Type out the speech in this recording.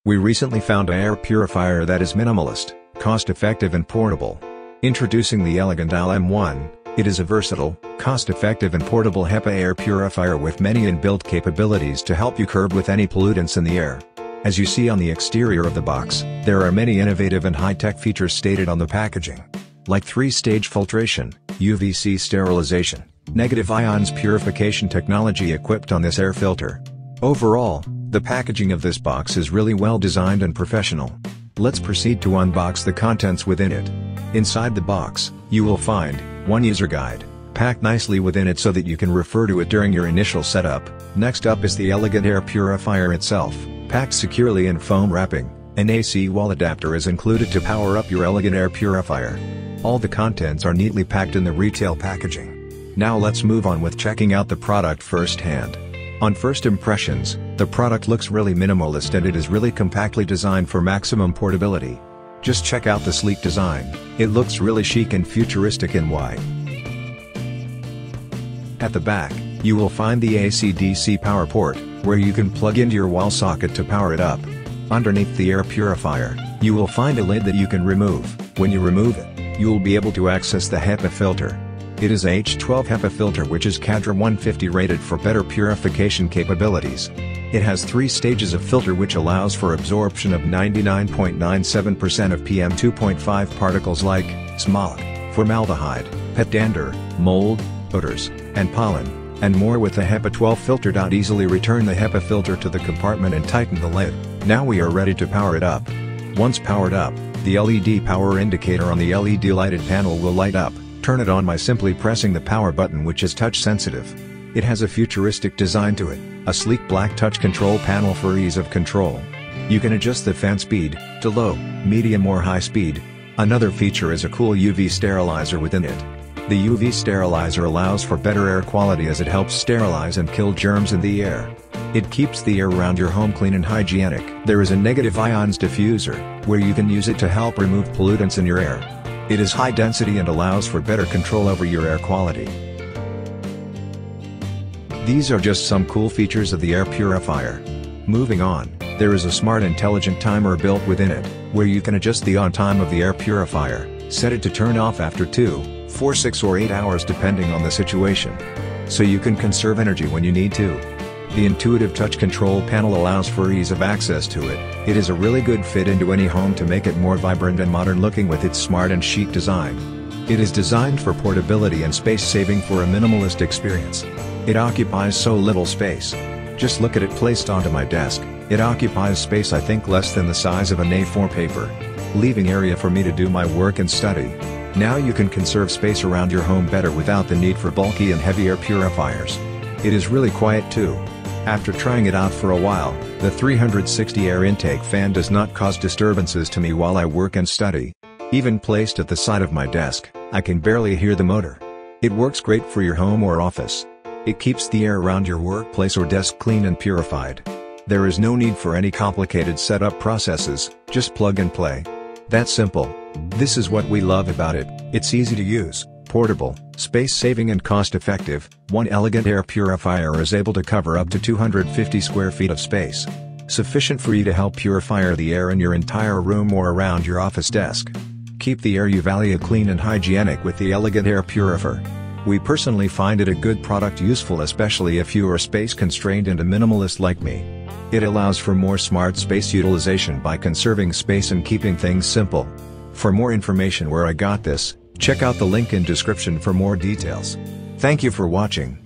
We recently found an air purifier that is minimalist, cost-effective and portable. Introducing the Airlegant UVC. It is a versatile, cost-effective and portable HEPA air purifier with many inbuilt capabilities to help you curb with any pollutants in the air. As you see on the exterior of the box, there are many innovative and high-tech features stated on the packaging. Like 3-stage filtration, UVC sterilization, negative ions purification technology equipped on this air filter. Overall, the packaging of this box is really well designed and professional. Let's proceed to unbox the contents within it. Inside the box, you will find one user guide, packed nicely within it so that you can refer to it during your initial setup. Next up is the Airlegant air purifier itself, packed securely in foam wrapping. An AC wall adapter is included to power up your Airlegant air purifier. All the contents are neatly packed in the retail packaging. Now let's move on with checking out the product firsthand. On first impressions, the product looks really minimalist and it is really compactly designed for maximum portability. Just check out the sleek design, it looks really chic and futuristic and wide. At the back, you will find the AC/DC power port, where you can plug into your wall socket to power it up. Underneath the air purifier, you will find a lid that you can remove. When you remove it, you will be able to access the HEPA filter. It is a H12 HEPA filter which is Cadre 150 rated for better purification capabilities. It has 3 stages of filter which allows for absorption of 99.97% of PM 2.5 particles like smog, formaldehyde, pet dander, mold, odors, and pollen, and more with the HEPA 12 filter. Easily return the HEPA filter to the compartment and tighten the lid. Now we are ready to power it up. Once powered up, the LED power indicator on the LED lighted panel will light up. Turn it on by simply pressing the power button, which is touch sensitive. It has a futuristic design to it, a sleek black touch control panel for ease of control. You can adjust the fan speed to low, medium or high speed. Another feature is a cool UV sterilizer within it. The UV sterilizer allows for better air quality as it helps sterilize and kill germs in the air. It keeps the air around your home clean and hygienic. There is a negative ions diffuser, where you can use it to help remove pollutants in your air. It is high density and allows for better control over your air quality. These are just some cool features of the air purifier. Moving on, there is a smart intelligent timer built within it, where you can adjust the on time of the air purifier, set it to turn off after 2, 4, 6 or 8 hours depending on the situation. So you can conserve energy when you need to. The intuitive touch control panel allows for ease of access to it. It is a really good fit into any home to make it more vibrant and modern looking with its smart and chic design. It is designed for portability and space saving for a minimalist experience. It occupies so little space. Just look at it placed onto my desk. It occupies space I think less than the size of an A4 paper, leaving area for me to do my work and study. Now you can conserve space around your home better without the need for bulky and heavy air purifiers. It is really quiet too. After trying it out for a while, the 360 air intake fan does not cause disturbances to me while I work and study. Even placed at the side of my desk, I can barely hear the motor. It works great for your home or office. It keeps the air around your workplace or desk clean and purified. There is no need for any complicated setup processes, just plug and play. That's simple. This is what we love about it. It's easy to use, portable, space-saving and cost-effective. One Airlegant air purifier is able to cover up to 250 square feet of space. Sufficient for you to help purify the air in your entire room or around your office desk. Keep the air you value clean and hygienic with the Airlegant air purifier. We personally find it a good product, useful especially if you are space constrained and a minimalist like me. It allows for more smart space utilization by conserving space and keeping things simple. For more information where I got this, check out the link in description for more details. Thank you for watching.